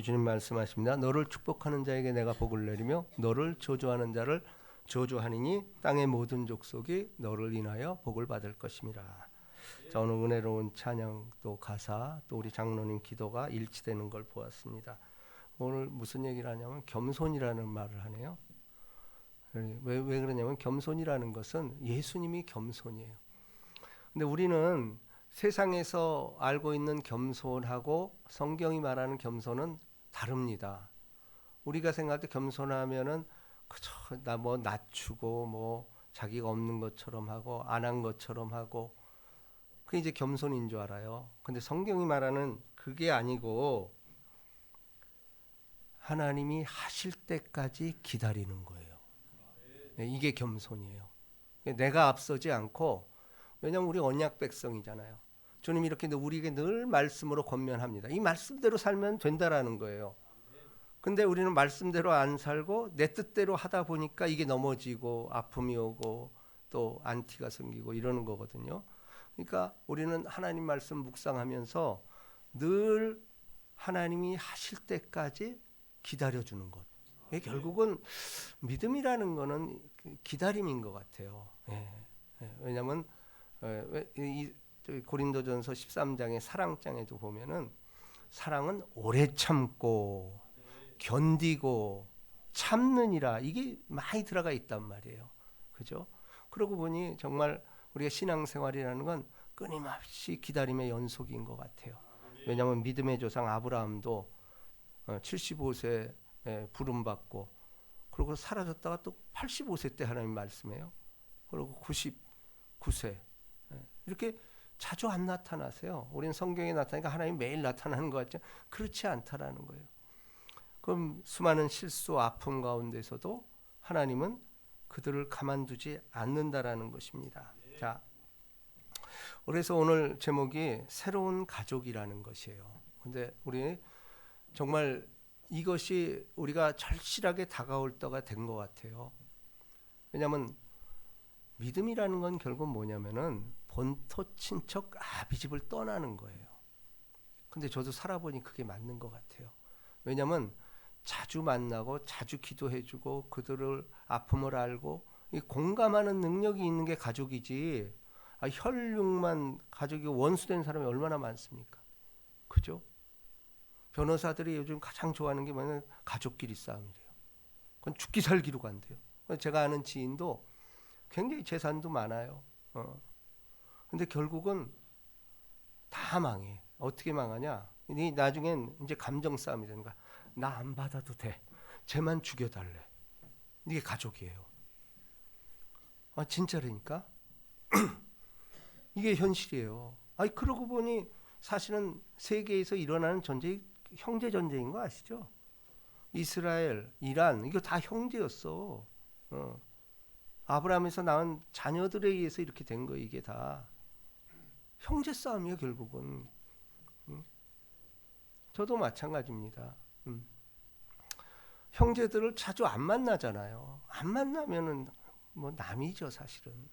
주님 말씀하십니다. 너를 축복하는 자에게 내가 복을 내리며 너를 저주하는 자를 저주하니니 땅의 모든 족속이 너를 인하여 복을 받을 것임이라. 자, 오늘 은혜로운 찬양 또 가사 또 우리 장로님 기도가 일치되는 걸 보았습니다. 오늘 무슨 얘기를 하냐면 겸손이라는 말을 하네요. 왜 그러냐면 겸손이라는 것은 예수님이 겸손이에요. 근데 우리는 세상에서 알고 있는 겸손하고 성경이 말하는 겸손은 다릅니다. 우리가 생각할 때 겸손하면은 그저 나 뭐 낮추고 뭐 자기가 없는 것처럼 하고 안 한 것처럼 하고 그게 이제 겸손인 줄 알아요. 근데 성경이 말하는 그게 아니고 하나님이 하실 때까지 기다리는 거예요. 이게 겸손이에요. 내가 앞서지 않고, 왜냐하면 우리 언약 백성이잖아요. 주님이 이렇게 우리에게 늘 말씀으로 권면합니다. 이 말씀대로 살면 된다라는 거예요. 근데 우리는 말씀대로 안 살고 내 뜻대로 하다 보니까 이게 넘어지고 아픔이 오고 또 안티가 생기고 이러는 거거든요. 그러니까 우리는 하나님 말씀 묵상하면서 늘 하나님이 하실 때까지 기다려주는 것. 결국은 믿음이라는 거는 기다림인 것 같아요. 왜냐하면 이 고린도전서 13장의 사랑장에도 보면은 사랑은 오래 참고 견디고 참느니라 이게 많이 들어가 있단 말이에요. 그죠? 그러고 보니 정말 우리가 신앙생활이라는 건 끊임없이 기다림의 연속인 것 같아요. 왜냐하면 믿음의 조상 아브라함도 75세 부름받고 그리고 사라졌다가 또 85세 때 하나님 말씀해요. 그리고 99세 이렇게 자주 안 나타나세요. 우리는 성경에 나타나니까 하나님 매일 나타나는 것 같죠. 그렇지 않다라는 거예요. 그럼 수많은 실수, 아픔 가운데서도 하나님은 그들을 가만두지 않는다라는 것입니다. 자, 그래서 오늘 제목이 새로운 가족이라는 것이에요. 근데 우리 정말 이것이 우리가 절실하게 다가올 때가 된 것 같아요. 왜냐하면 믿음이라는 건 결국 뭐냐면은 본토 친척 아비집을 떠나는 거예요. 근데 저도 살아보니 그게 맞는 것 같아요. 왜냐하면 자주 만나고 자주 기도해주고 그들을 아픔을 알고 이 공감하는 능력이 있는 게 가족이지. 혈육만 가족이 원수된 사람이 얼마나 많습니까? 그죠? 변호사들이 요즘 가장 좋아하는 게 뭐냐면 가족끼리 싸움이래요. 그건 죽기 살기로 간대요. 제가 아는 지인도 굉장히 재산도 많아요. 근데 결국은 다 망해. 어떻게 망하냐? 나중엔 이제 감정 싸움이 되는 거야. 나 안 받아도 돼. 쟤만 죽여달래. 이게 가족이에요. 진짜라니까? 이게 현실이에요. 그러고 보니 사실은 세계에서 일어나는 전쟁이 형제 전쟁인 거 아시죠? 이스라엘, 이란 이거 다 형제였어. 아브라함에서 낳은 자녀들에 의해서 이렇게 된 거 이게 다 형제 싸움이에요 결국은. 저도 마찬가지입니다. 형제들을 자주 안 만나잖아요. 안 만나면은 뭐 남이죠 사실은.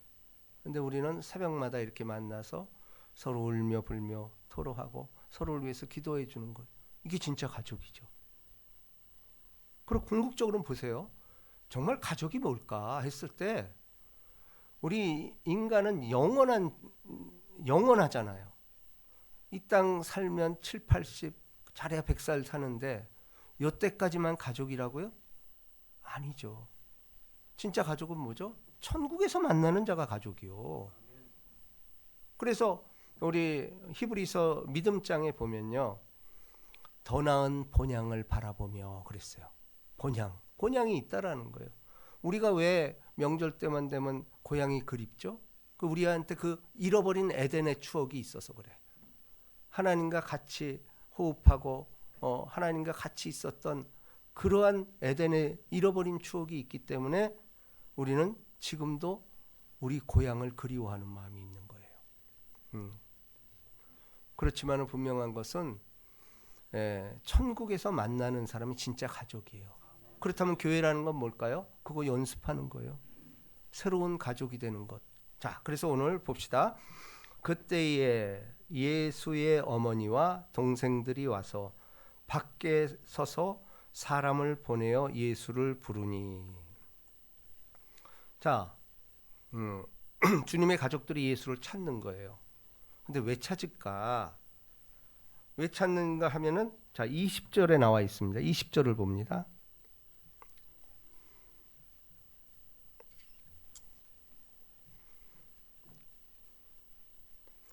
근데 우리는 새벽마다 이렇게 만나서 서로 울며 불며 토로하고 서로를 위해서 기도해 주는 것. 이게 진짜 가족이죠. 그리고 궁극적으로 보세요. 정말 가족이 뭘까 했을 때 우리 인간은 영원하잖아요. 이 땅 살면 7, 80, 잘해야 100살 사는데 요때까지만 가족이라고요? 아니죠. 진짜 가족은 뭐죠? 천국에서 만나는 자가 가족이요. 그래서 우리 히브리서 믿음장에 보면요. 더 나은 본향을 바라보며 그랬어요. 본향이 있다라는 거예요. 우리가 왜 명절 때만 되면 고향이 그립죠? 우리한테 그 잃어버린 에덴의 추억이 있어서 그래. 하나님과 같이 호흡하고 하나님과 같이 있었던 그러한 에덴의 잃어버린 추억이 있기 때문에 우리는 지금도 우리 고향을 그리워하는 마음이 있는 거예요. 그렇지만 분명한 것은 천국에서 만나는 사람이 진짜 가족이에요. 그렇다면 교회라는 건 뭘까요? 그거 연습하는 거예요. 새로운 가족이 되는 것. 자, 그래서 오늘 봅시다. 그때에 예수의 어머니와 동생들이 와서 밖에 서서 사람을 보내어 예수를 부르니. 자, 주님의 가족들이 예수를 찾는 거예요. 근데 왜 찾을까? 왜 찾는가 하면은 자, 20절에 나와 있습니다. 20절을 봅니다.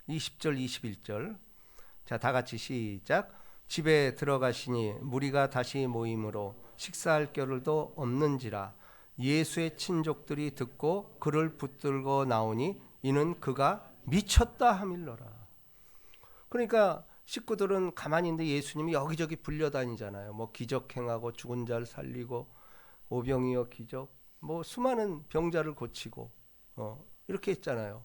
20절, 21절. 자, 다 같이 시작. 집에 들어가시니 무리가 다시 모임으로 식사할 겨를도 없는지라 예수의 친족들이 듣고 그를 붙들고 나오니 이는 그가 미쳤다 함일러라. 그러니까 식구들은 가만히 있는데 예수님이 여기저기 불려다니잖아요. 뭐 기적 행하고 죽은 자를 살리고 오병이어 기적, 뭐 수많은 병자를 고치고 이렇게 했잖아요.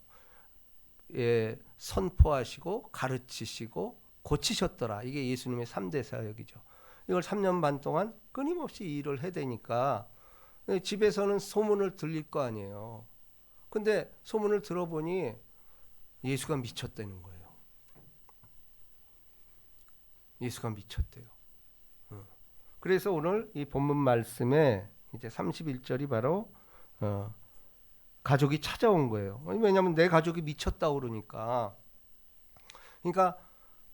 예, 선포하시고 가르치시고 고치셨더라. 이게 예수님의 3대 사역이죠. 이걸 3년 반 동안 끊임없이 일을 해대니까 집에서는 소문을 들릴 거 아니에요. 근데 소문을 들어보니 예수가 미쳤다는 거예요. 예수가 미쳤대요. 그래서 오늘 이 본문 말씀에 이제 31절이 바로 가족이 찾아온 거예요. 왜냐하면 내 가족이 미쳤다 그러니까. 그러니까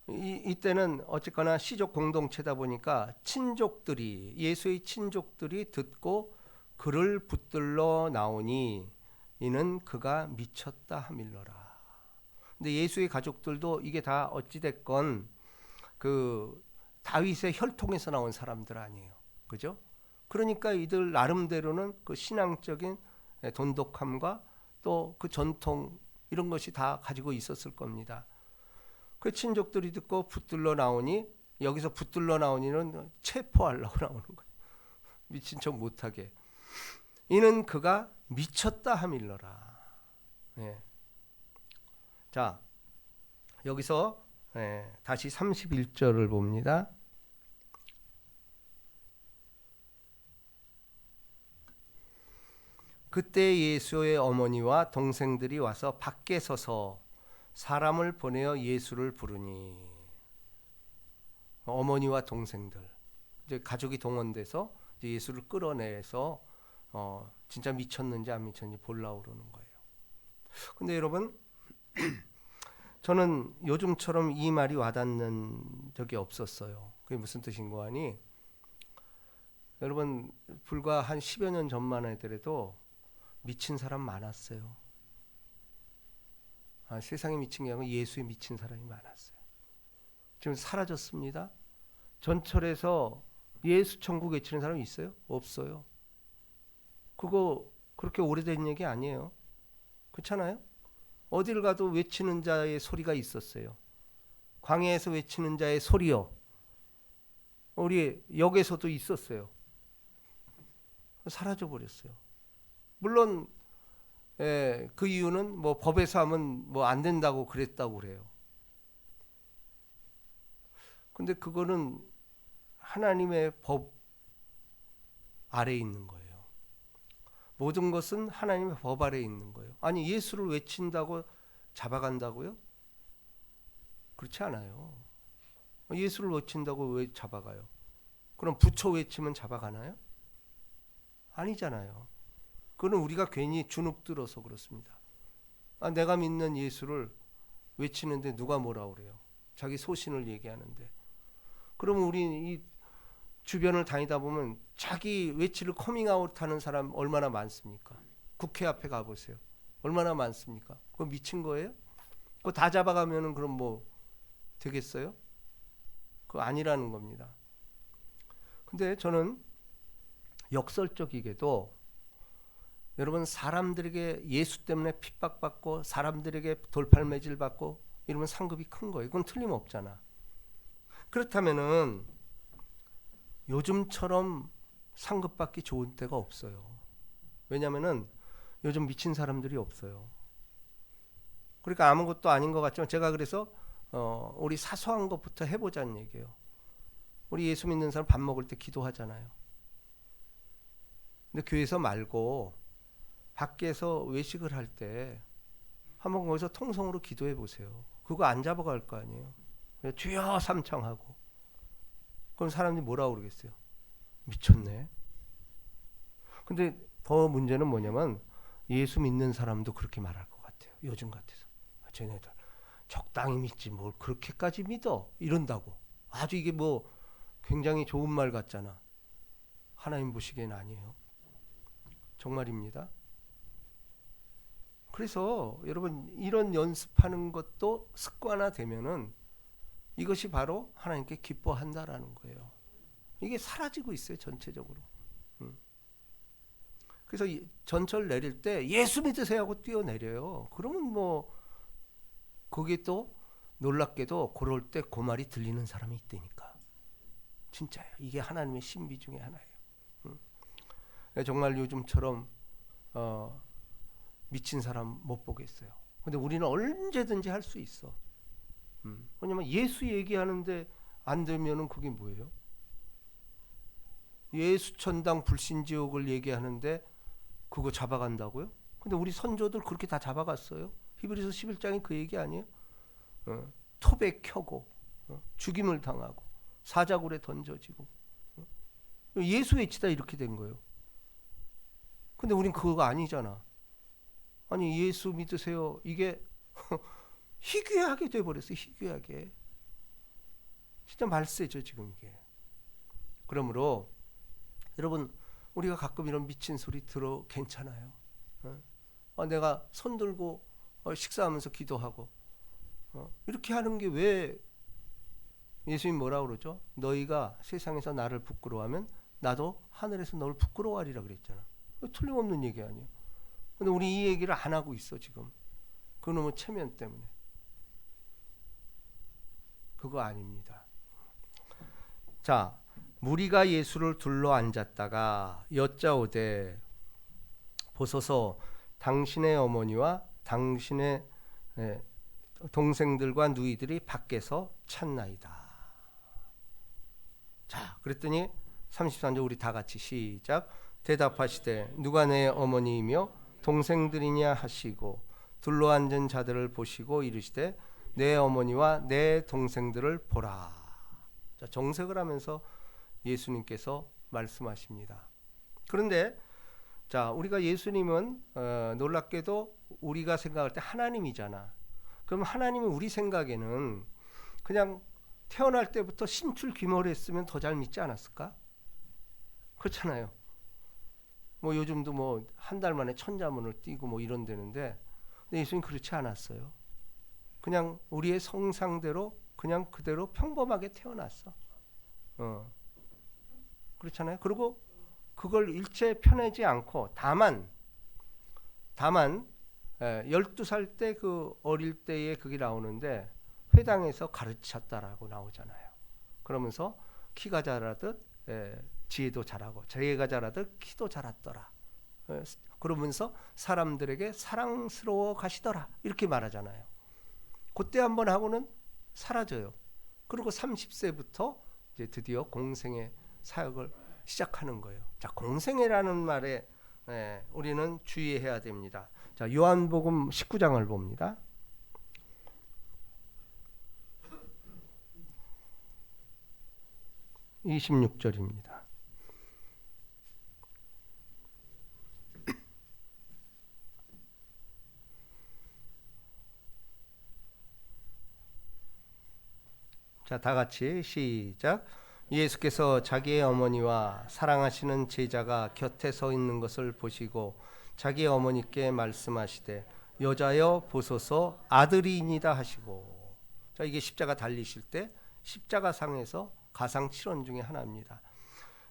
이때는 어쨌거나 시족 공동체다 보니까 친족들이, 예수의 친족들이 듣고 그를 붙들러 나오니 이는 그가 미쳤다 함일러라. 근데 예수의 가족들도 이게 다 어찌됐건 그 다윗의 혈통에서 나온 사람들 아니에요. 그죠? 그러니까 이들 나름대로는 그 신앙적인 돈독함과 또 그 전통 이런 것이 다 가지고 있었을 겁니다. 그 친족들이 듣고 붙들러 나오니, 여기서 붙들러 나오니는 체포하려고 나오는 거예요. 미친 척 못하게. 이는 그가 미쳤다 함일러라. 예. 자, 여기서 다시 31절을 봅니다. 그때 예수의 어머니와 동생들이 와서 밖에 서서 사람을 보내어 예수를 부르니. 어머니와 동생들, 이제 가족이 동원돼서 이제 예수를 끌어내서 진짜 미쳤는지 안 미쳤는지 보려고 그러는 거예요. 근데 여러분, 저는 요즘처럼 이 말이 와닿는 적이 없었어요. 그게 무슨 뜻인 거 아니? 여러분, 불과 한 10여 년 전만 하더라도 미친 사람 많았어요. 세상에 미친 게 아니고 예수에 미친 사람이 많았어요. 지금 사라졌습니다. 전철에서 예수 천국 외치는 사람이 있어요? 없어요. 그거 그렇게 오래된 얘기 아니에요. 그렇잖아요? 어딜 가도 외치는 자의 소리가 있었어요. 광야에서 외치는 자의 소리요. 우리 역에서도 있었어요. 사라져 버렸어요. 물론 그 이유는 뭐 법에서 하면 뭐 안 된다고 그랬다고 그래요. 근데 그거는 하나님의 법 아래에 있는 거예요. 모든 것은 하나님의 법 아래에 있는 거예요. 아니, 예수를 외친다고 잡아간다고요? 그렇지 않아요. 예수를 외친다고 왜 잡아가요? 그럼 부처 외치면 잡아가나요? 아니잖아요. 그건 우리가 괜히 주눅 들어서 그렇습니다. 내가 믿는 예수를 외치는데 누가 뭐라 그래요? 자기 소신을 얘기하는데. 그러면 우리 이 주변을 다니다 보면 자기 외치를 커밍아웃 하는 사람 얼마나 많습니까? 국회 앞에 가보세요. 얼마나 많습니까? 그거 미친 거예요? 그거 다 잡아가면은 그럼 뭐 되겠어요? 그거 아니라는 겁니다. 근데 저는 역설적이게도 여러분, 사람들에게 예수 때문에 핍박받고 사람들에게 돌팔매질 받고 이러면 상급이 큰 거예요. 그건 틀림없잖아. 그렇다면은 요즘처럼 상급받기 좋은 때가 없어요. 왜냐면은 요즘 미친 사람들이 없어요. 그러니까 아무것도 아닌 것 같지만 제가 그래서 우리 사소한 것부터 해보자는 얘기예요. 우리 예수 믿는 사람 밥 먹을 때 기도하잖아요. 근데 교회에서 말고 밖에서 외식을 할 때 한번 거기서 통성으로 기도해 보세요. 그거 안 잡아갈 거 아니에요. 주여 삼창하고. 그럼 사람들이 뭐라고 그러겠어요? 미쳤네. 근데 더 문제는 뭐냐면 예수 믿는 사람도 그렇게 말할 것 같아요. 요즘 같아서. 쟤네들 적당히 믿지 뭘 그렇게까지 믿어 이런다고. 아주 이게 뭐 굉장히 좋은 말 같잖아. 하나님 보시기엔 아니에요. 정말입니다. 그래서 여러분 이런 연습하는 것도 습관화되면은 이것이 바로 하나님께 기뻐한다라는 거예요. 이게 사라지고 있어요 전체적으로. 그래서 전철 내릴 때 예수 믿으세요 하고 뛰어내려요. 그러면 뭐 거기에 또 놀랍게도 그럴 때 그 말이 들리는 사람이 있다니까. 진짜예요. 이게 하나님의 신비 중에 하나예요. 정말 요즘처럼 미친 사람 못 보겠어요. 근데 우리는 언제든지 할 수 있어. 왜냐면 예수 얘기하는데 안 되면은 그게 뭐예요? 예수 천당 불신지옥을 얘기하는데 그거 잡아간다고요? 근데 우리 선조들 그렇게 다 잡아갔어요. 히브리서 11장이 그 얘기 아니에요? 톱에 켜고 죽임을 당하고 사자굴에 던져지고 예수 외치다 이렇게 된 거예요. 근데 우린 그거 아니잖아. 아니 예수 믿으세요. 이게 희귀하게 돼버렸어요. 희귀하게. 진짜 말세죠 지금 이게. 그러므로 여러분 우리가 가끔 이런 미친 소리 들어 괜찮아요. 내가 손 들고 식사하면서 기도하고 이렇게 하는 게 왜 예수님 뭐라 그러죠? 너희가 세상에서 나를 부끄러워하면 나도 하늘에서 너를 부끄러워하리라 그랬잖아. 틀림없는 얘기 아니에요. 근데 우리 이 얘기를 안 하고 있어 지금. 그놈의 체면 때문에. 그거 아닙니다. 자, 무리가 예수를 둘러 앉았다가 여짜오되 보소서 당신의 어머니와 당신의 동생들과 누이들이 밖에서 찾나이다. 자, 그랬더니 33절 우리 다 같이 시작. 대답하시되 누가 내 어머니이며 동생들이냐 하시고 둘러앉은 자들을 보시고 이르시되 내 어머니와 내 동생들을 보라. 자, 정색을 하면서 예수님께서 말씀하십니다. 그런데 자, 우리가 예수님은 놀랍게도 우리가 생각할 때 하나님이잖아. 그럼 하나님은 우리 생각에는 그냥 태어날 때부터 신출귀몰했으면 더 잘 믿지 않았을까? 그렇잖아요. 뭐 요즘도 뭐 한 달 만에 천자문을 띄고 뭐 이런다는데 근데 예수님 그렇지 않았어요. 그냥 우리의 성상대로 그냥 그대로 평범하게 태어났어. 그렇잖아요. 그리고 그걸 일체 펴내지 않고 다만 12살 때 그 어릴 때에 그게 나오는데 회당에서 가르쳤다라고 나오잖아요. 그러면서 키가 자라듯 지혜도 자라고 지혜가 자라듯 키도 자랐더라. 그러면서 사람들에게 사랑스러워 가시더라. 이렇게 말하잖아요. 그때 한번 하고는 사라져요. 그리고 30세부터 이제 드디어 공생의 사역을 시작하는 거예요. 자, 공생애라는 말에 우리는 주의해야 됩니다. 자, 요한복음 19장을 봅니다. 26절입니다. 자, 다 같이 시작. 예수께서 자기의 어머니와 사랑하시는 제자가 곁에 서 있는 것을 보시고 자기의 어머니께 말씀하시되 여자여 보소서 아들이니이다 하시고. 자, 이게 십자가 달리실 때 십자가상에서 가상 7원 중에 하나입니다.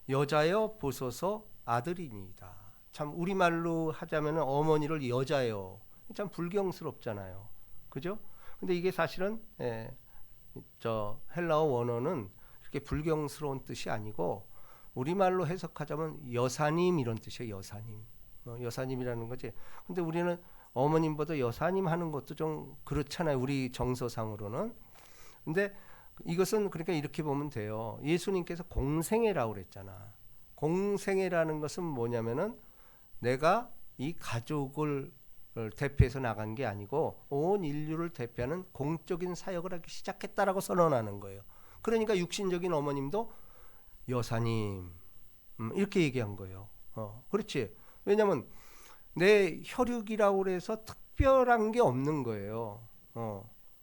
여자여 보소서 아들이니이다. 참 우리말로 하자면 어머니를 여자여. 참 불경스럽잖아요. 그죠? 근데 이게 사실은 저 헬라어 원어는 이렇게 불경스러운 뜻이 아니고 우리말로 해석하자면 여사님 이런 뜻이에요. 여사님. 여사님이라는 거지. 근데 우리는 어머님보다 여사님 하는 것도 좀 그렇잖아요. 우리 정서상으로는. 근데 이것은 그러니까 이렇게 보면 돼요. 예수님께서 공생애라고 그랬잖아. 공생애라는 것은 뭐냐면은 내가 이 가족을 대표해서 나간 게 아니고 온 인류를 대표하는 공적인 사역을 하기 시작했다라고 선언하는 거예요. 그러니까 육신적인 어머님도 여사님, 이렇게 얘기한 거예요. 그렇지. 왜냐하면 내 혈육이라고 해서 특별한 게 없는 거예요.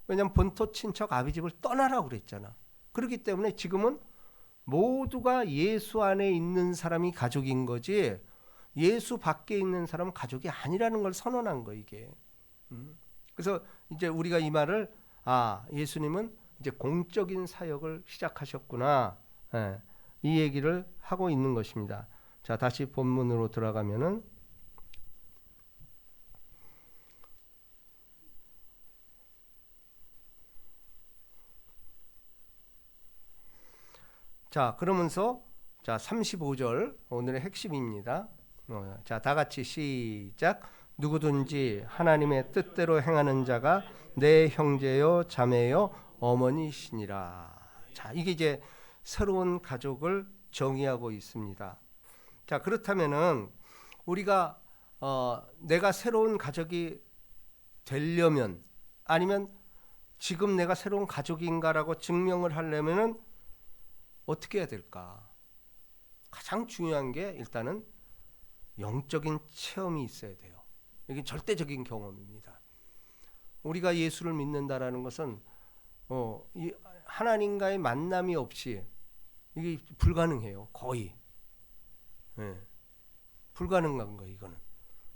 왜냐하면 본토 친척 아비 집을 떠나라고 그랬잖아. 그렇기 때문에 지금은 모두가 예수 안에 있는 사람이 가족인 거지, 예수 밖에 있는 사람은 가족이 아니라는 걸 선언한 거 이게. 그래서 이제 우리가 이 말을, 예수님은 이제 공적인 사역을 시작하셨구나, 예, 이 얘기를 하고 있는 것입니다. 자, 다시 본문으로 들어가면은, 자, 그러면서 자, 35절 오늘의 핵심입니다. 자, 다 같이 시작. 누구든지 하나님의 뜻대로 행하는 자가 내 형제요 자매요 어머니시니라. 자, 이게 이제 새로운 가족을 정의하고 있습니다. 자, 그렇다면은 우리가 내가 새로운 가족이 되려면, 아니면 지금 내가 새로운 가족인가라고 증명을 하려면은 어떻게 해야 될까? 가장 중요한 게 일단은 영적인 체험이 있어야 돼요. 이게 절대적인 경험입니다. 우리가 예수를 믿는다라는 것은 이 하나님과의 만남이 없이 이게 불가능해요. 거의. 예. 불가능한 거예요. 이거는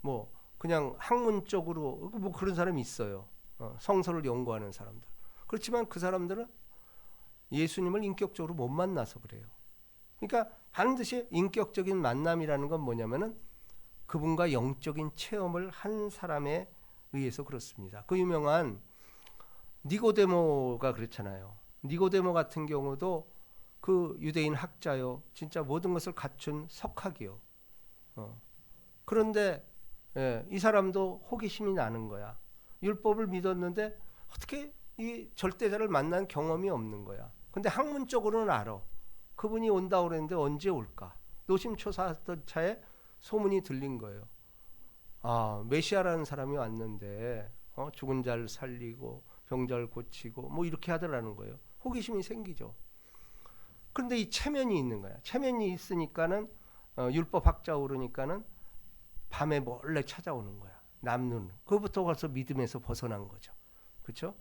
뭐 그냥 학문적으로 뭐 그런 사람이 있어요. 성서를 연구하는 사람들. 그렇지만 그 사람들은 예수님을 인격적으로 못 만나서 그래요. 그러니까 반드시 인격적인 만남이라는 건 뭐냐면은 그분과 영적인 체험을 한 사람에 의해서 그렇습니다. 그 유명한 니고데모가 그렇잖아요. 니고데모 같은 경우도 그 유대인 학자요, 진짜 모든 것을 갖춘 석학이요. 그런데 이 사람도 호기심이 나는 거야. 율법을 믿었는데 어떻게 이 절대자를 만난 경험이 없는 거야. 근데 학문적으로는 알아. 그분이 온다고 그랬는데 언제 올까? 노심초사하던 차에 소문이 들린 거예요. 메시아라는 사람이 왔는데 죽은 자를 살리고 병자를 고치고 뭐 이렇게 하더라는 거예요. 호기심이 생기죠. 그런데 이 체면이 있는 거야. 체면이 있으니까는 율법학자 오르니까는 밤에 몰래 찾아오는 거야. 남눈. 그부터 가서 믿음에서 벗어난 거죠. 그렇죠?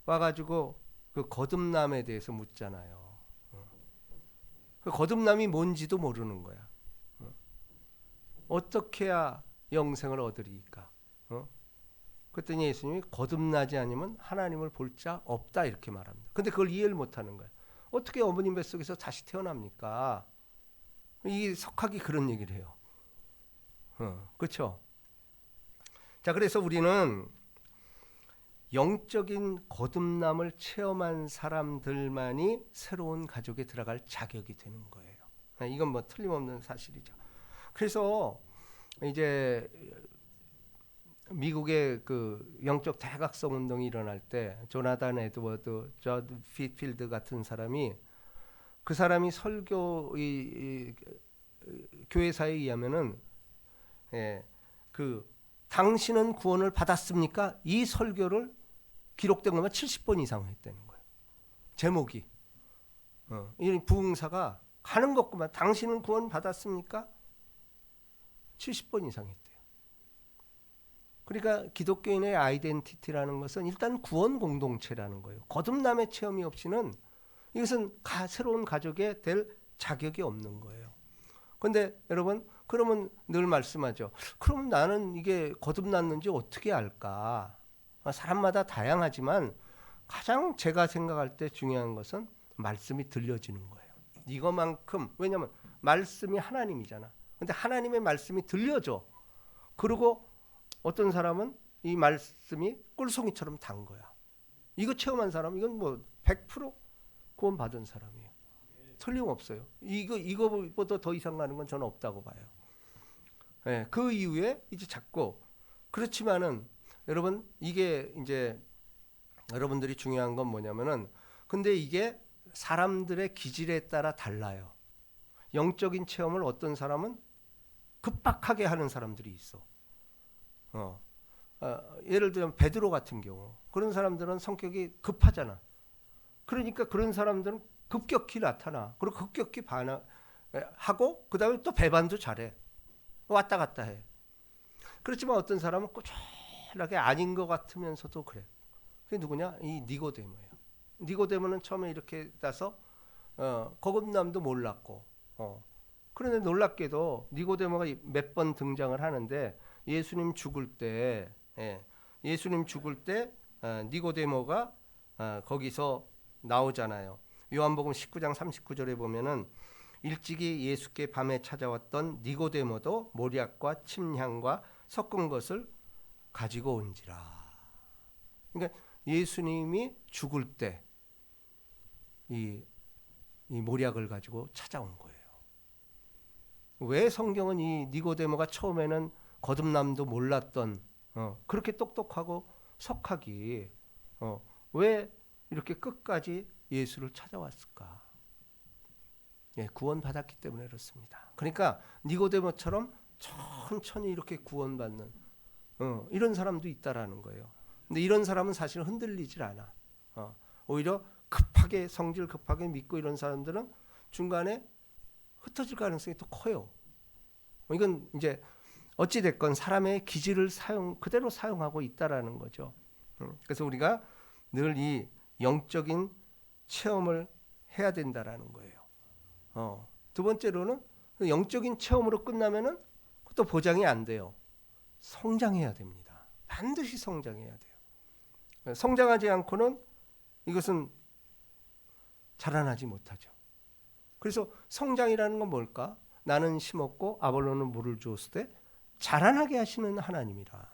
와가지고 그 거듭남에 대해서 묻잖아요. 그 거듭남이 뭔지도 모르는 거야. 어떻게 해야 영생을 얻으리까? 그랬더니 예수님이 거듭나지 않으면 하나님을 볼 자 없다 이렇게 말합니다. 근데 그걸 이해를 못하는 거예요. 어떻게 어머님 뱃속에서 다시 태어납니까? 이 석학이 그런 얘기를 해요. 그렇죠? 자, 그래서 우리는 영적인 거듭남을 체험한 사람들만이 새로운 가족에 들어갈 자격이 되는 거예요. 이건 뭐 틀림없는 사실이죠. 그래서 이제 미국의 그 영적 대각성 운동이 일어날 때 조나단 에드워드, 저드 피필드 같은 사람이, 그 사람이 설교 이 교회사에 의하면은 그 당신은 구원을 받았습니까? 이 설교를 기록된 것만 70번 이상 했다는 거예요. 제목이 이 부흥사가 가는 것구만. 당신은 구원 받았습니까? 70번 이상 했대요. 그러니까 기독교인의 아이덴티티라는 것은 일단 구원 공동체라는 거예요. 거듭남의 체험이 없이는 이것은 새로운 가족에 될 자격이 없는 거예요. 그런데 여러분, 그러면 늘 말씀하죠. 그럼 나는 이게 거듭났는지 어떻게 알까? 사람마다 다양하지만 가장 제가 생각할 때 중요한 것은 말씀이 들려지는 거예요. 이거만큼, 왜냐하면 말씀이 하나님이잖아. 근데 하나님의 말씀이 들려져. 그리고 어떤 사람은 이 말씀이 꿀송이처럼 단 거야. 이거 체험한 사람, 이건 뭐 100% 구원 받은 사람이에요. 틀림없어요. 이거보다 더 이상 가는 건 저는 없다고 봐요. 그 이후에 이제 자꾸, 그렇지만은 여러분, 이게 이제 여러분들이 중요한 건 뭐냐면은, 근데 이게 사람들의 기질에 따라 달라요. 영적인 체험을 어떤 사람은 급박하게 하는 사람들이 있어. 예를 들면 베드로 같은 경우, 그런 사람들은 성격이 급하잖아. 그러니까 그런 사람들은 급격히 나타나. 그리고 급격히 반하고 그다음에 또 배반도 잘해. 왔다 갔다 해. 그렇지만 어떤 사람은 꾸준하게 아닌 것 같으면서도 그래. 그게 누구냐? 이 니고데모예요. 니고데모는 처음에 이렇게 따서 거듭남도 몰랐고, 그런데 놀랍게도 니고데모가 몇 번 등장을 하는데 예수님 죽을 때, 니고데모가 거기서 나오잖아요. 요한복음 19장 39절에 보면은 일찍이 예수께 밤에 찾아왔던 니고데모도 모략과 침향과 섞은 것을 가지고 온지라. 그러니까 예수님이 죽을 때 이 모략을 가지고 찾아온 거예요. 왜 성경은 이 니고데모가 처음에는 거듭남도 몰랐던 그렇게 똑똑하고 석학이 왜 이렇게 끝까지 예수를 찾아왔을까? 구원받았기 때문에 그렇습니다. 그러니까 니고데모처럼 천천히 이렇게 구원받는 이런 사람도 있다라는 거예요. 근데 이런 사람은 사실 흔들리질 않아. 오히려 급하게 성질 급하게 믿고 이런 사람들은 중간에 흩어질 가능성이 또 커요. 이건 이제 어찌 됐건 사람의 기질을 그대로 사용하고 있다라는 거죠. 그래서 우리가 늘 이 영적인 체험을 해야 된다라는 거예요. 두 번째로는 영적인 체험으로 끝나면은 그것도 보장이 안 돼요. 성장해야 됩니다. 반드시 성장해야 돼요. 성장하지 않고는 이것은 자라나지 못하죠. 그래서 성장이라는 건 뭘까? 나는 심었고 아볼로는 물을 주었을 때 자라나게 하시는 하나님이라.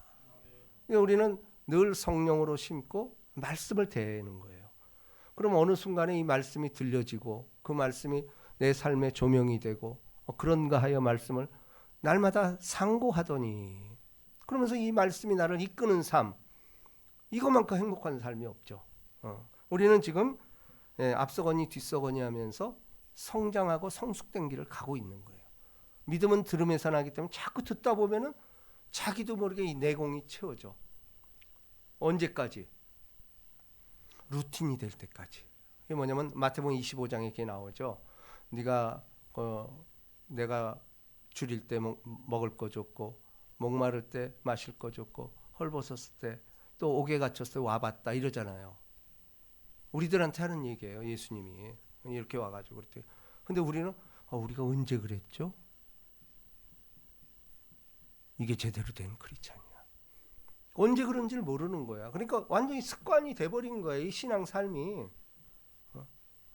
우리는 늘 성령으로 심고 말씀을 대하는 거예요. 그럼 어느 순간에 이 말씀이 들려지고 그 말씀이 내 삶의 조명이 되고 그런가 하여 말씀을 날마다 상고하더니 그러면서 이 말씀이 나를 이끄는 삶, 이것만큼 행복한 삶이 없죠. 우리는 지금 앞서거니 뒤서거니 하면서 성장하고 성숙된 길을 가고 있는 거예요. 믿음은 들음에서 나기 때문에 자꾸 듣다 보면은 자기도 모르게 이 내공이 채워져. 언제까지? 루틴이 될 때까지. 이게 뭐냐면 마태복음 25장에 이렇게 나오죠. 네가 내가 줄일 때 먹을 거 줬고 목마를 때 마실 거 줬고 헐벗었을 때 또 옥에 갇혔을 때 와봤다 이러잖아요. 우리들한테 하는 얘기예요. 예수님이 이렇게 와가지고 그랬대. 근데 우리는 우리가 언제 그랬죠? 이게 제대로 된 크리스찬이야. 언제 그런지를 모르는 거야. 그러니까 완전히 습관이 돼버린 거야. 이 신앙 삶이.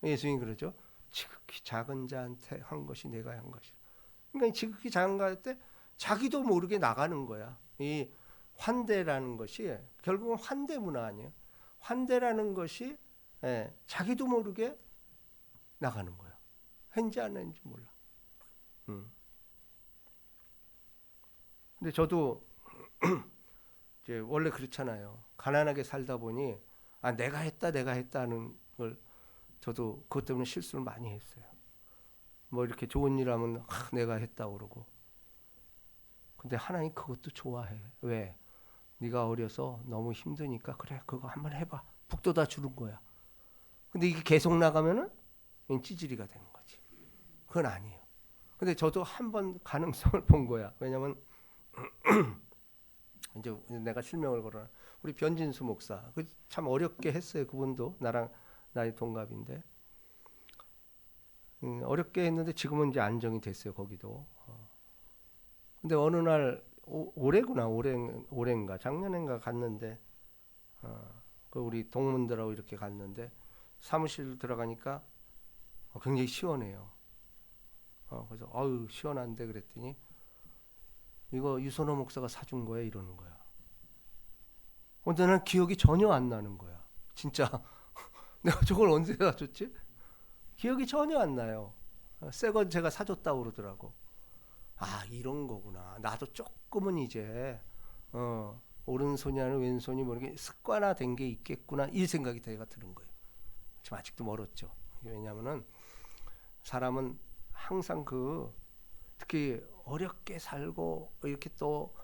예수님이 그러죠. 지극히 작은 자한테 한 것이 내가 한 것이야. 그러니까 지극히 작은 자 할 때 자기도 모르게 나가는 거야. 이 환대라는 것이 결국은 환대 문화 아니에요. 환대라는 것이 자기도 모르게 나가는 거야. 했는지 안 했는지 몰라. 근데 저도 이제 원래 그렇잖아요. 가난하게 살다 보니 내가 했다는 걸 저도 그것 때문에 실수를 많이 했어요. 뭐 이렇게 좋은 일 하면 내가 했다고 그러고. 근데 하나님 그것도 좋아해. 왜? 네가 어려서 너무 힘드니까 그래 그거 한번 해봐. 북돋아 주는 거야. 근데 이게 계속 나가면은 찌질이가 되는 거지. 그건 아니에요. 근데 저도 한번 가능성을 본 거야. 왜냐면 이제 내가 실명을 걸어. 우리 변진수 목사. 그 참 어렵게 했어요. 그분도 나랑 나이 동갑인데. 어렵게 했는데 지금은 이제 안정이 됐어요. 거기도. 근데 어느 날 올해인가 작년인가 갔는데 그 우리 동문들하고 이렇게 갔는데 사무실 들어가니까 굉장히 시원해요. 그래서 시원한데 그랬더니 이거 유선호 목사가 사준 거야 이러는 거야. 근데 난 기억이 전혀 안 나는 거야. 진짜 내가 저걸 언제 사줬지? 기억이 전혀 안 나요. 새 건 제가 사줬다고 그러더라고. 이런 거구나. 나도 조금은 이제 오른손이 아니라 왼손이 모르게 습관화된 게 있겠구나 이 생각이 제가 드는 거예요. 지금 아직도 멀었죠. 왜냐하면은 사람은 항상 특히 어렵게 살고 이렇게 또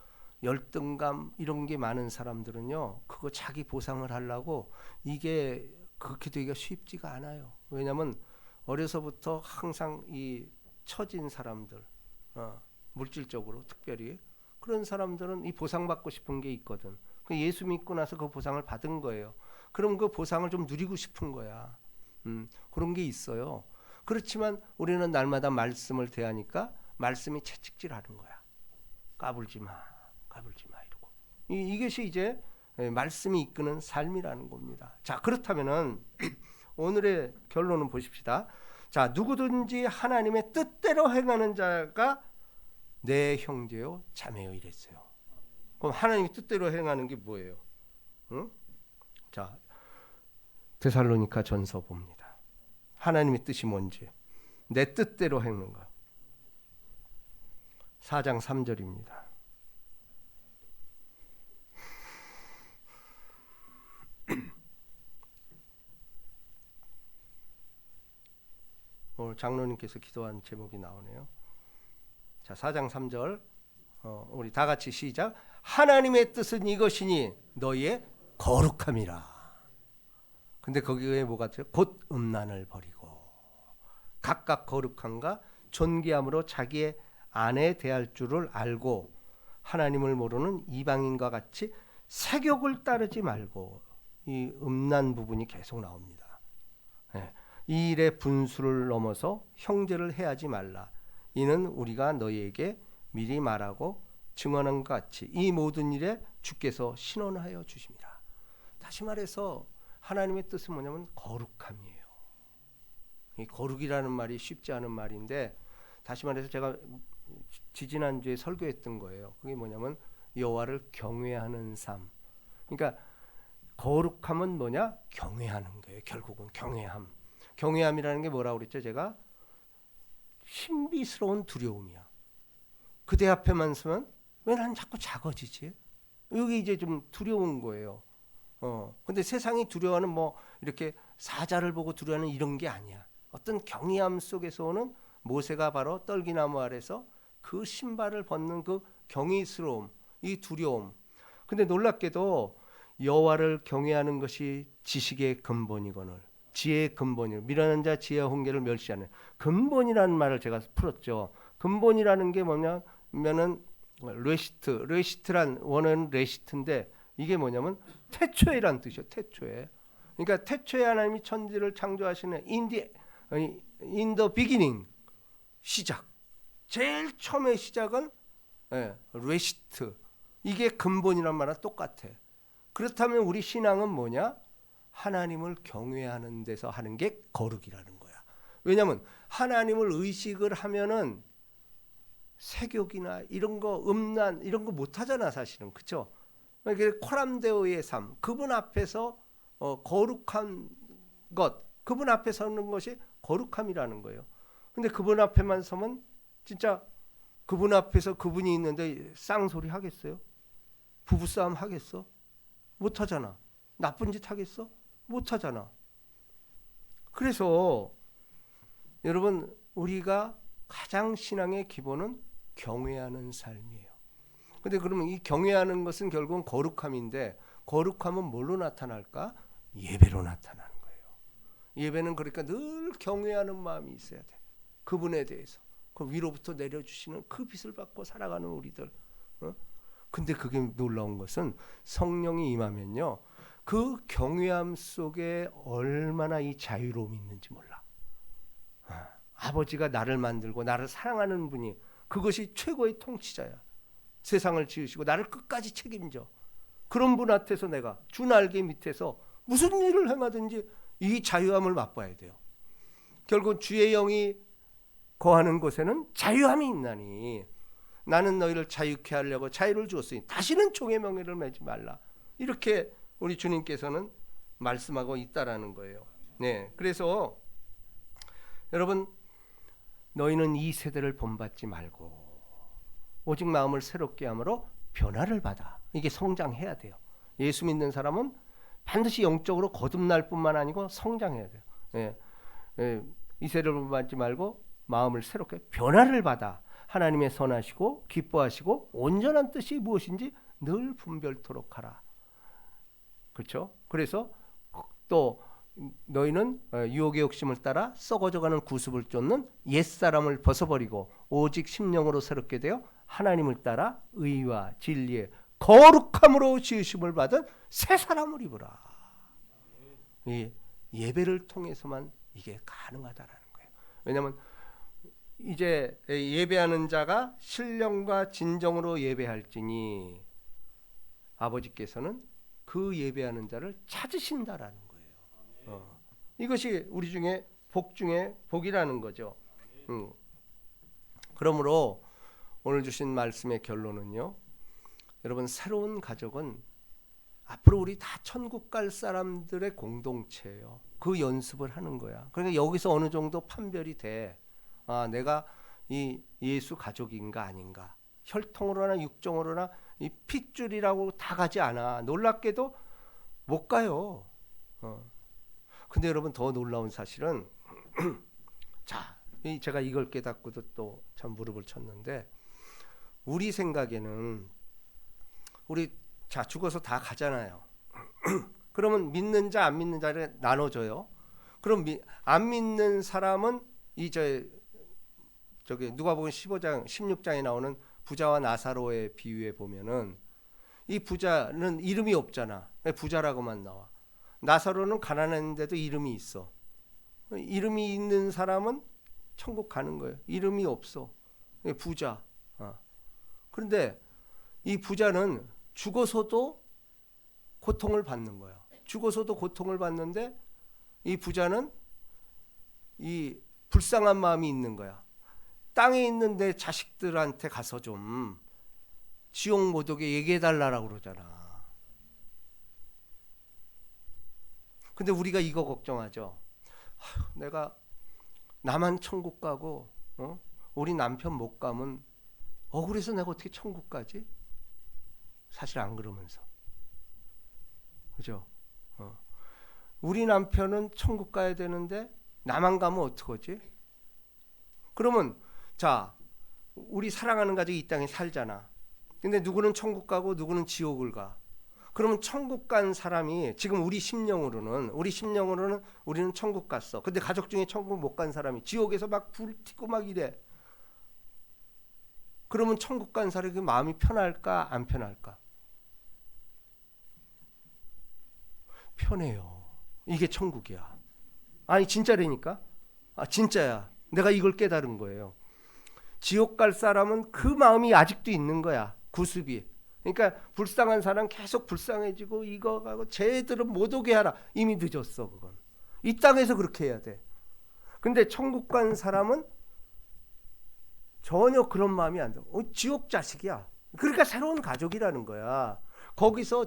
열등감 이런 게 많은 사람들은요. 그거 자기 보상을 하려고 이게 그렇게 되기가 쉽지가 않아요. 왜냐하면 어려서부터 항상 이 처진 사람들, 물질적으로 특별히 그런 사람들은 이 보상받고 싶은 게 있거든. 그 예수 믿고 나서 그 보상을 받은 거예요. 그럼 그 보상을 좀 누리고 싶은 거야. 그런 게 있어요. 그렇지만 우리는 날마다 말씀을 대하니까 말씀이 채찍질하는 거야. 까불지 마, 까불지 마 이러고. 이것이 이제 말씀이 이끄는 삶이라는 겁니다. 자, 그렇다면은 오늘의 결론은 보십시다. 자, 누구든지 하나님의 뜻대로 행하는 자가 내 형제요 자매요 이랬어요. 그럼 하나님의 뜻대로 행하는 게 뭐예요? 응? 자, 데살로니가 전서 봅니다. 하나님의 뜻이 뭔지, 내 뜻대로 행하는 것. 4장 3절입니다. 오늘 장로님께서 기도한 제목이 나오네요. 자, 4장 3절 우리 다 같이 시작. 하나님의 뜻은 이것이니 너희의 거룩함이라. 근데 거기에 뭐가 돼요? 곧 음란을 버리고 각각 거룩함과 존귀함으로 자기의 아내 대할 줄을 알고 하나님을 모르는 이방인과 같이 세욕을 따르지 말고, 이 음란 부분이 계속 나옵니다. 이 일의 분수를 넘어서 형제를 해하지 말라. 이는 우리가 너희에게 미리 말하고 증언한 것 같이 이 모든 일에 주께서 신원하여 주십니다. 다시 말해서 하나님의 뜻은 뭐냐면 거룩함이에요. 이 거룩이라는 말이 쉽지 않은 말인데, 다시 말해서 제가 지지난주에 설교했던 거예요. 그게 뭐냐면 여호와를 경외하는 삶. 그러니까 거룩함은 뭐냐? 경외하는 거예요. 결국은 경외함. 경외함이라는 게 뭐라고 그랬죠? 제가 신비스러운 두려움이야. 그대 앞에만 서면 왜 난 자꾸 작아지지? 여기 이제 좀 두려운 거예요. 근데 세상이 두려워하는 뭐 이렇게 사자를 보고 두려워하는 이런 게 아니야. 어떤 경외함 속에서 오는, 모세가 바로 떨기나무 아래서 그 신발을 벗는 그 경이스러움, 이 두려움. 근데 놀랍게도 여호와를 경외하는 것이 지식의 근본이거늘 지혜의 근본이요 미련한 자 지혜와 훈계를 멸시하는 근본이라는 말을 제가 풀었죠. 근본이라는 게 뭐냐면은 레시트란 원어는 레시트인데, 이게 뭐냐면 태초에란 뜻이요. 태초에. 그러니까 태초에 하나님이 천지를 창조하시는 in the beginning, 시작. 제일 처음의 시작은 레시트. 이게 근본이란 말은 똑같아. 그렇다면 우리 신앙은 뭐냐? 하나님을 경외하는 데서 하는 게 거룩이라는 거야. 왜냐하면 하나님을 의식을 하면은 세욕이나 이런 거, 음란 이런 거 못 하잖아 사실은. 그렇죠? 코람데오의 삶, 그분 앞에서 거룩한 것, 그분 앞에 서는 것이 거룩함이라는 거예요. 근데 그분 앞에만 서면 진짜 그분 앞에서 그분이 있는데 쌍소리 하겠어요? 부부싸움 하겠어? 못 하잖아. 나쁜 짓 하겠어? 못 하잖아. 그래서 여러분, 우리가 가장 신앙의 기본은 경외하는 삶이에요. 근데 그러면 이 경외하는 것은 결국은 거룩함인데, 거룩함은 뭘로 나타날까? 예배로 나타나는 거예요. 예배는 그러니까 늘 경외하는 마음이 있어야 돼. 그분에 대해서. 그 위로부터 내려주시는 그 빛을 받고 살아가는 우리들. 근데 그게 놀라운 것은 성령이 임하면요, 그 경외함 속에 얼마나 이 자유로움이 있는지 몰라. 아버지가 나를 만들고 나를 사랑하는 분이, 그것이 최고의 통치자야. 세상을 지으시고 나를 끝까지 책임져. 그런 분 앞에서 내가 주 날개 밑에서 무슨 일을 행하든지 이 자유함을 맛봐야 돼요. 결국 주의 영이 거하는 곳에는 자유함이 있나니 나는 너희를 자유케 하려고 자유를 주었으니 다시는 종의 명예를 매지 말라. 이렇게 우리 주님께서는 말씀하고 있다라는 거예요. 네, 그래서 여러분, 너희는 이 세대를 본받지 말고 오직 마음을 새롭게 함으로 변화를 받아. 이게 성장해야 돼요. 예수 믿는 사람은 반드시 영적으로 거듭날 뿐만 아니고 성장해야 돼요. 이 세대를 본받지 말고 마음을 새롭게 변화를 받아 하나님의 선하시고 기뻐하시고 온전한 뜻이 무엇인지 늘 분별토록 하라. 그렇죠? 그래서 또 너희는 유혹의 욕심을 따라 썩어져가는 구습을 쫓는 옛사람을 벗어버리고 오직 심령으로 새롭게 되어 하나님을 따라 의와 진리의 거룩함으로 지으심을 받은 새 사람을 입으라. 이 예배를 통해서만 이게 가능하다라는 거예요. 왜냐하면 이제 예배하는 자가 신령과 진정으로 예배할지니 아버지께서는 그 예배하는 자를 찾으신다라는 거예요. 이것이 우리 중에 복 중에 복이라는 거죠. 그러므로 오늘 주신 말씀의 결론은요, 여러분, 새로운 가족은 앞으로 우리 다 천국 갈 사람들의 공동체예요. 그 연습을 하는 거야. 그러니까 여기서 어느 정도 판별이 돼. 내가 이 예수 가족인가 아닌가. 혈통으로나 육정으로나 이 핏줄이라고 다 가지 않아. 놀랍게도 못 가요. 근데 여러분, 더 놀라운 사실은 자, 제가 이걸 깨닫고도 또 참 무릎을 쳤는데, 우리 생각에는 우리 죽어서 다 가잖아요. 그러면 믿는 자, 안 믿는 자를 나눠줘요. 그럼 안 믿는 사람은 저기 누가복음 15장, 16장에 나오는 부자와 나사로의 비유에 보면은 이 부자는 이름이 없잖아. 부자라고만 나와. 나사로는 가난했는데도 이름이 있어. 이름이 있는 사람은 천국 가는 거예요. 이름이 없어. 부자. 그런데 이 부자는 죽어서도 고통을 받는 거야. 죽어서도 고통을 받는데 이 부자는 이 불쌍한 마음이 있는 거야. 땅에 있는 내 자식들한테 가서 좀 지옥 못 오게 얘기해 달라고 그러잖아. 근데 우리가 이거 걱정하죠. 내가 나만 천국 가고 우리 남편 못 가면 억울해서 내가 어떻게 천국 가지? 사실 안 그러면서. 그죠? 우리 남편은 천국 가야 되는데 나만 가면 어떡하지? 그러면 자, 우리 사랑하는 가족이 이 땅에 살잖아. 근데 누구는 천국 가고 누구는 지옥을 가. 그러면 천국 간 사람이 지금 우리 심령으로는 우리는 천국 갔어. 근데 가족 중에 천국 못 간 사람이 지옥에서 막 불튀고 막 이래. 그러면 천국 간 사람이 마음이 편할까 안 편할까? 편해요. 이게 천국이야. 아니 진짜라니까. 진짜야. 내가 이걸 깨달은 거예요. 지옥 갈 사람은 그 마음이 아직도 있는 거야. 구습이. 그러니까 불쌍한 사람 계속 불쌍해지고 이거 가고 쟤들은 못 오게 하라. 이미 늦었어. 그건 이 땅에서 그렇게 해야 돼. 근데 천국 간 사람은 전혀 그런 마음이 안 들어. 지옥 자식이야. 그러니까 새로운 가족이라는 거야. 거기서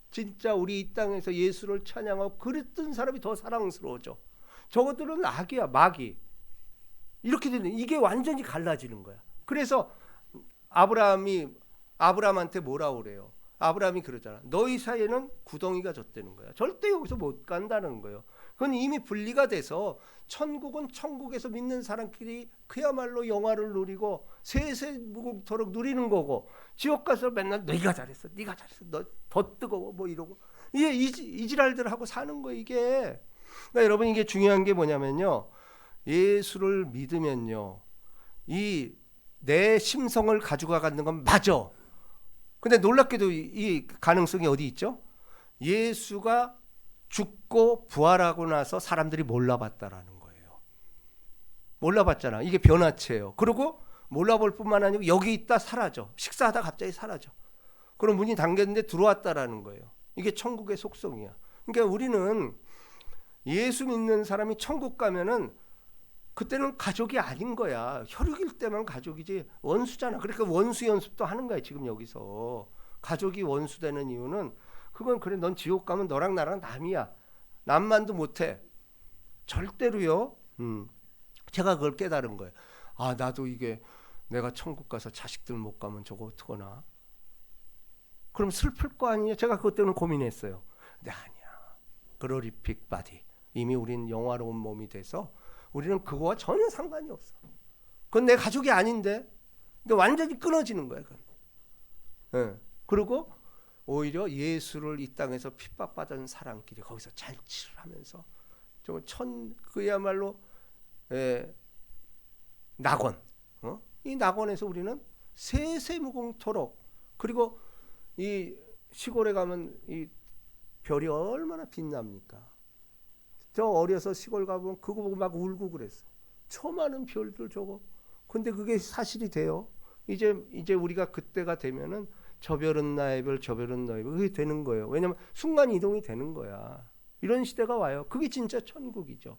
진짜 우리 이 땅에서 예수를 찬양하고 그랬던 사람이 더 사랑스러워져. 저것들은 악이야, 마귀. 이렇게 되는, 이게 완전히 갈라지는 거야. 그래서 아브라함한테 뭐라 그래요? 아브라함이 그러잖아. 너희 사이에는 구덩이가 졌다는 거야. 절대 여기서 못 간다는 거예요. 그건 이미 분리가 돼서 천국은 천국에서 믿는 사람끼리 그야말로 영화를 누리고 세세무궁토록 누리는 거고, 지옥 가서 맨날 네가 잘했어, 네가 잘했어, 너 더 뜨거워 뭐 이러고 이게 이지랄들 하고 사는 거 이게. 그러니까 여러분, 이게 중요한 게 뭐냐면요, 예수를 믿으면요, 이 내 심성을 가지고 가는 건 맞아. 근데 놀랍게도 이 가능성이 어디 있죠? 예수가 죽고 부활하고 나서 사람들이 몰라봤다라는 거예요. 몰라봤잖아. 이게 변화체예요. 그리고 몰라볼 뿐만 아니고 여기 있다 사라져. 식사하다 갑자기 사라져. 그럼 문이 잠겼는데 들어왔다라는 거예요. 이게 천국의 속성이야. 그러니까 우리는 예수 믿는 사람이 천국 가면은 그때는 가족이 아닌 거야. 혈육일 때만 가족이지 원수잖아. 그러니까 원수 연습도 하는 거야. 지금 여기서 가족이 원수 되는 이유는 그건 그래, 넌 지옥 가면 너랑 나랑 남이야. 남만도 못해. 절대로요. 제가 그걸 깨달은 거예요. 나도 이게 내가 천국 가서 자식들 못 가면 저거 어떡하나. 그럼 슬플 거 아니냐. 제가 그것 때문에 고민했어요. 근데 아니야. 글로리픽 바디. 이미 우린 영화로운 몸이 돼서 우리는 그거와 전혀 상관이 없어. 그건 내 가족이 아닌데. 근데 완전히 끊어지는 거야. 그건. 네. 그리고 오히려 예수를 이 땅에서 핍박받은 사람끼리 거기서 잔치를 하면서 정말 그야말로 낙원. 이 낙원에서 우리는 세세무공토록, 그리고 이 시골에 가면 이 별이 얼마나 빛납니까? 저 어려서 시골 가보면 그거 보고 막 울고 그랬어. 저 많은 별들 저거. 근데 그게 사실이 돼요. 이제 우리가 그때가 되면은 저 별은 나의 별, 저 별은 너의 별, 그게 되는 거예요. 왜냐면 순간 이동이 되는 거야. 이런 시대가 와요. 그게 진짜 천국이죠.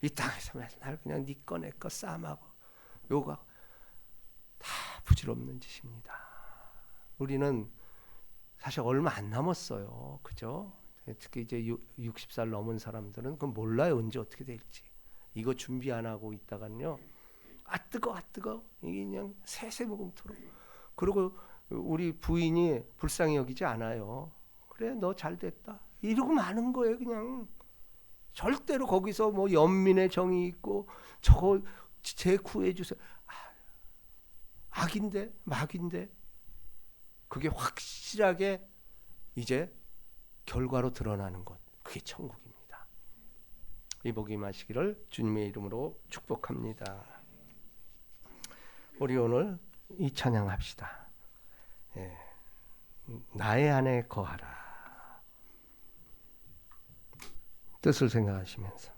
이 땅에서 맨날 그냥 네 거 내 거 싸움하고 요가 다 부질없는 짓입니다. 우리는 사실 얼마 안 남았어요. 그죠? 특히 이제 60살 넘은 사람들은 그건 몰라요. 언제 어떻게 될지. 이거 준비 안 하고 있다가는요. 아 뜨거. 이게 그냥 세세무공토록. 그리고 우리 부인이 불쌍히 여기지 않아요. 그래 너 잘됐다. 이러고 마는 거예요. 그냥. 절대로 거기서 뭐 연민의 정이 있고 저거 재구해 주세요. 악인데 막인데 그게 확실하게 이제 결과로 드러나는 것, 그게 천국입니다. 이 복이 임하시기를 주님의 이름으로 축복합니다. 우리 오늘 이 찬양합시다. 나의 안에 거하라. 뜻을 생각하시면서